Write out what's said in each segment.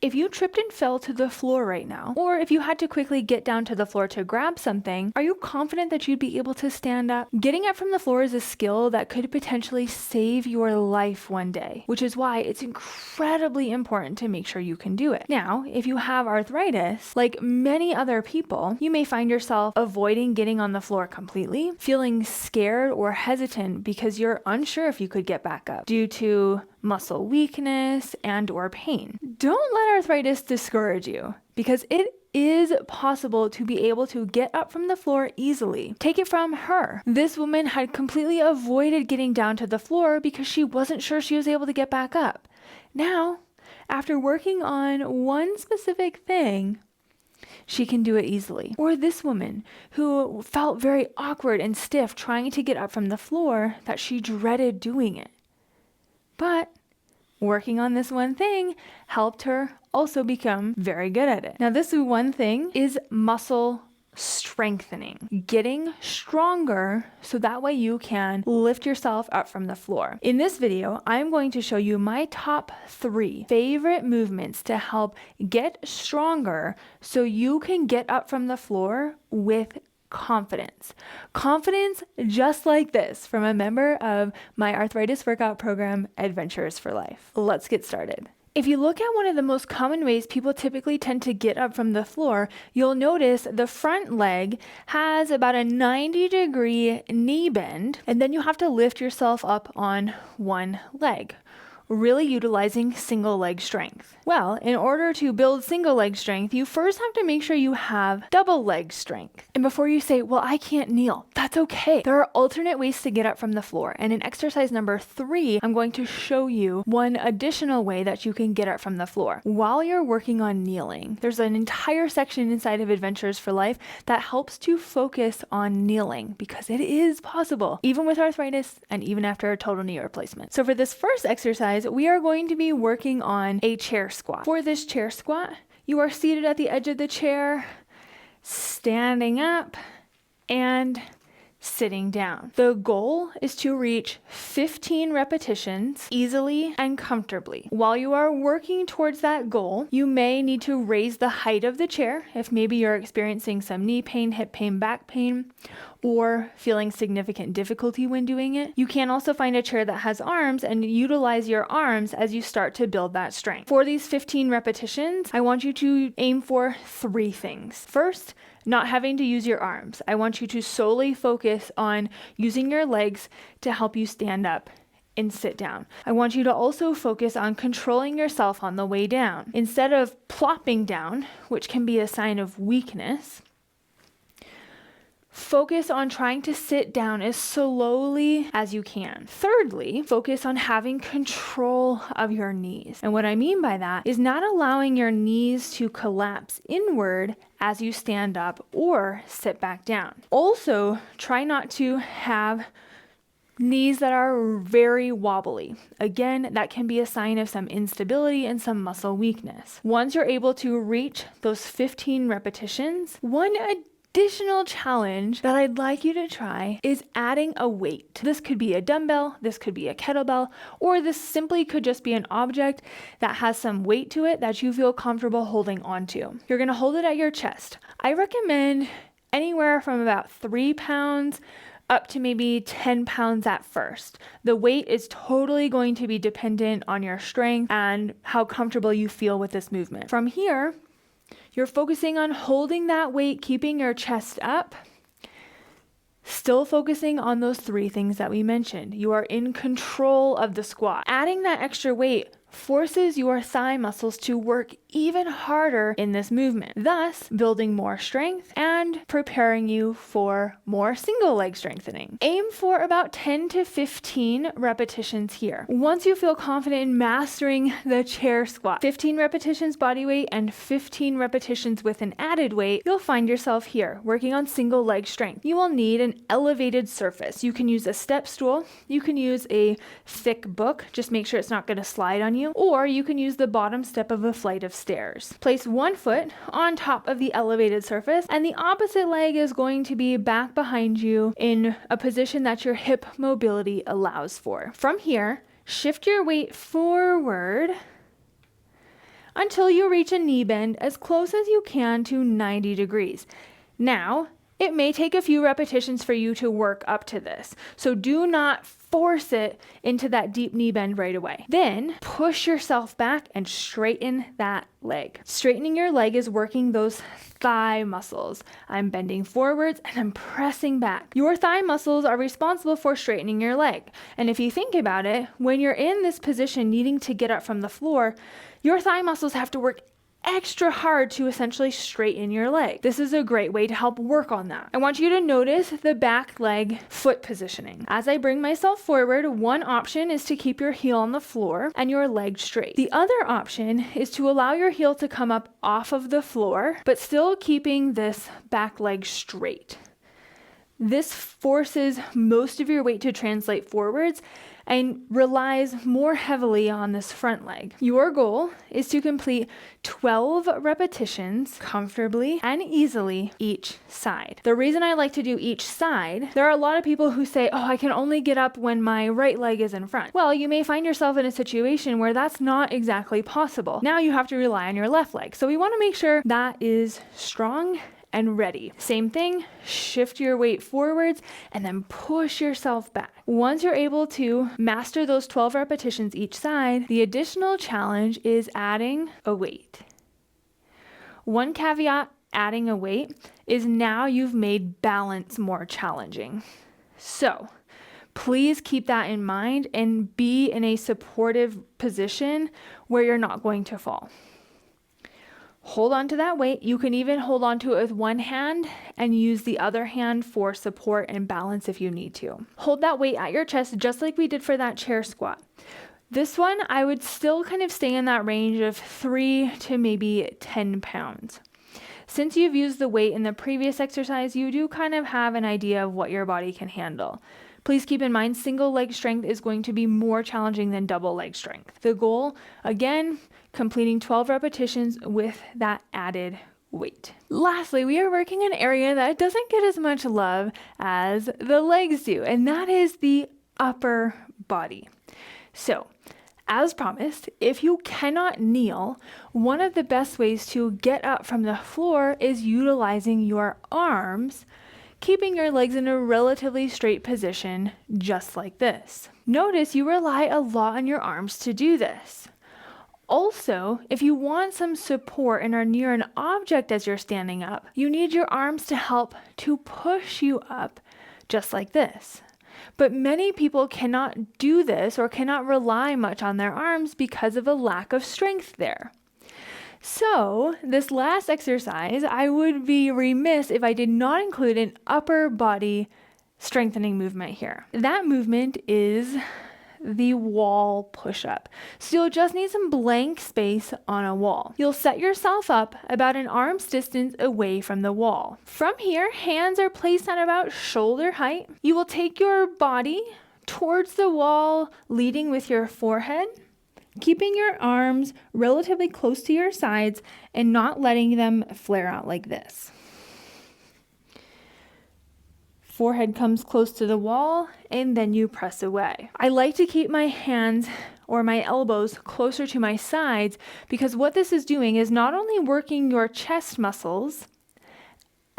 If you tripped and fell to the floor right now, or if you had to quickly get down to the floor to grab something, are you confident that you'd be able to stand up? Getting up from the floor is a skill that could potentially save your life one day, which is why it's incredibly important to make sure you can do it. Now, if you have arthritis, like many other people, you may find yourself avoiding getting on the floor completely, feeling scared or hesitant because you're unsure if you could get back up due to muscle weakness and or pain. Don't let arthritis discourage you, because it is possible to be able to get up from the floor easily. Take it from her. This woman had completely avoided getting down to the floor because she wasn't sure she was able to get back up. Now, after working on one specific thing, she can do it easily. Or this woman who felt very awkward and stiff trying to get up from the floor, that she dreaded doing it. But working on this one thing helped her also become very good at it. Now, this one thing is muscle strengthening, getting stronger so that way you can lift yourself up from the floor. In this video, I'm going to show you my top 3 favorite movements to help get stronger so you can get up from the floor with confidence. Confidence just like this from a member of my arthritis workout program, Adventures for Life. Let's get started. If you look at one of the most common ways people typically tend to get up from the floor, you'll notice the front leg has about a 90-degree knee bend, and then you have to lift yourself up on one leg, really utilizing single leg strength. Well, in order to build single leg strength, you first have to make sure you have double leg strength. And before you say, well, I can't kneel, that's okay. There are alternate ways to get up from the floor. And in exercise number 3, I'm going to show you one additional way that you can get up from the floor. While you're working on kneeling, there's an entire section inside of Adventures for Life that helps to focus on kneeling, because it is possible, even with arthritis and even after a total knee replacement. So for this first exercise, we are going to be working on a chair squat. For this chair squat, you are seated at the edge of the chair, standing up and sitting down. The goal is to reach 15 repetitions easily and comfortably. While you are working towards that goal, you may need to raise the height of the chair if maybe you're experiencing some knee pain, hip pain, back pain, or feeling significant difficulty when doing it. You can also find a chair that has arms and utilize your arms as you start to build that strength. For these 15 repetitions, I want you to aim for 3 things. First, not having to use your arms. I want you to solely focus on using your legs to help you stand up and sit down. I want you to also focus on controlling yourself on the way down. Instead of plopping down, which can be a sign of weakness, focus on trying to sit down as slowly as you can. Thirdly, focus on having control of your knees. And what I mean by that is not allowing your knees to collapse inward as you stand up or sit back down. Also, try not to have knees that are very wobbly. Again, that can be a sign of some instability and some muscle weakness. Once you're able to reach those 15 repetitions, one additional challenge that I'd like you to try is adding a weight. This could be a dumbbell, this could be a kettlebell, or this simply could just be an object that has some weight to it that you feel comfortable holding onto. You're going to hold it at your chest. I recommend anywhere from about 3 pounds up to maybe 10 pounds at first. The weight is totally going to be dependent on your strength and how comfortable you feel with this movement. From here, you're focusing on holding that weight, keeping your chest up, still focusing on those 3 things that we mentioned. You are in control of the squat. Adding that extra weight forces your thigh muscles to work even harder in this movement, thus building more strength and preparing you for more single leg strengthening. Aim for about 10 to 15 repetitions here. Once you feel confident in mastering the chair squat, 15 repetitions body weight and 15 repetitions with an added weight, you'll find yourself here working on single leg strength. You will need an elevated surface. You can use a step stool, you can use a thick book, just make sure it's not going to slide on you, or you can use the bottom step of a flight of stairs. Place one foot on top of the elevated surface, and the opposite leg is going to be back behind you in a position that your hip mobility allows for. From here, shift your weight forward until you reach a knee bend as close as you can to 90 degrees. Now, it may take a few repetitions for you to work up to this, so do not force it into that deep knee bend right away. Then push yourself back and straighten that leg. Straightening your leg is working those thigh muscles. I'm bending forwards and I'm pressing back. Your thigh muscles are responsible for straightening your leg. And if you think about it, when you're in this position needing to get up from the floor, your thigh muscles have to work extra hard to essentially straighten your leg. This is a great way to help work on that. I want you to notice the back leg foot positioning. As I bring myself forward, one option is to keep your heel on the floor and your leg straight. The other option is to allow your heel to come up off of the floor, but still keeping this back leg straight. This forces most of your weight to translate forwards and relies more heavily on this front leg. Your goal is to complete 12 repetitions comfortably and easily each side. The reason I like to do each side, there are a lot of people who say, oh, I can only get up when my right leg is in front. Well, you may find yourself in a situation where that's not exactly possible. Now you have to rely on your left leg. So we want to make sure that is strong and ready. Same thing, shift your weight forwards and then push yourself back. Once you're able to master those 12 repetitions each side, the additional challenge is adding a weight. One caveat adding a weight is now you've made balance more challenging. So please keep that in mind and be in a supportive position where you're not going to fall. Hold on to that weight. You can even hold on to it with one hand and use the other hand for support and balance if you need to. Hold that weight at your chest just like we did for that chair squat. This one, I would still kind of stay in that range of 3 to maybe 10 pounds. Since you've used the weight in the previous exercise, you do kind of have an idea of what your body can handle. Please keep in mind, single leg strength is going to be more challenging than double leg strength. The goal, again, completing 12 repetitions with that added weight. Lastly, we are working an area that doesn't get as much love as the legs do, and that is the upper body. So, as promised, if you cannot kneel, one of the best ways to get up from the floor is utilizing your arms, keeping your legs in a relatively straight position, just like this. Notice you rely a lot on your arms to do this. Also, if you want some support and are near an object as you're standing up, you need your arms to help to push you up, just like this. But many people cannot do this or cannot rely much on their arms because of a lack of strength there. So, this last exercise, I would be remiss if I did not include an upper body strengthening movement here. That movement is the wall push-up. So you'll just need some blank space on a wall. You'll set yourself up about an arm's distance away from the wall. From here, hands are placed at about shoulder height. You will take your body towards the wall, leading with your forehead, keeping your arms relatively close to your sides and not letting them flare out like this. Forehead comes close to the wall and then you press away. I like to keep my hands or my elbows closer to my sides because what this is doing is not only working your chest muscles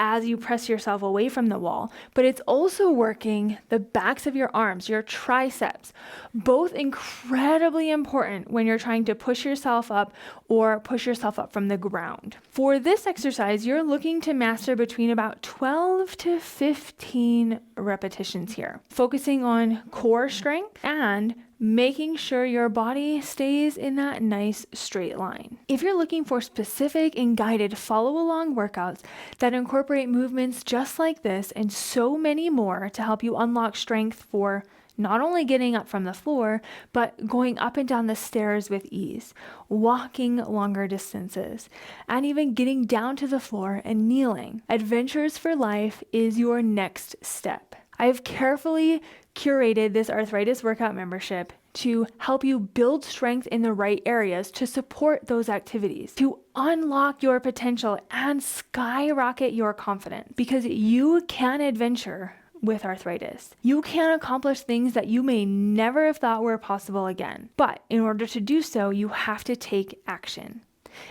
as you press yourself away from the wall, but it's also working the backs of your arms, your triceps, both incredibly important when you're trying to push yourself up or push yourself up from the ground. For this exercise, you're looking to master between about 12 to 15 repetitions here, focusing on core strength and making sure your body stays in that nice straight line. If you're looking for specific and guided follow-along workouts that incorporate movements just like this and so many more to help you unlock strength for not only getting up from the floor, but going up and down the stairs with ease, walking longer distances, and even getting down to the floor and kneeling, Adventures for Life is your next step. I've carefully curated this arthritis workout membership to help you build strength in the right areas to support those activities, to unlock your potential and skyrocket your confidence, because you can adventure with arthritis. You can accomplish things that you may never have thought were possible again. But in order to do so, you have to take action.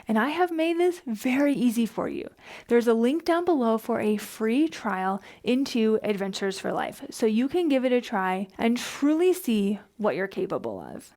And I have made this very easy for you. There's a link down below for a free trial into Adventures for Life, so you can give it a try and truly see what you're capable of.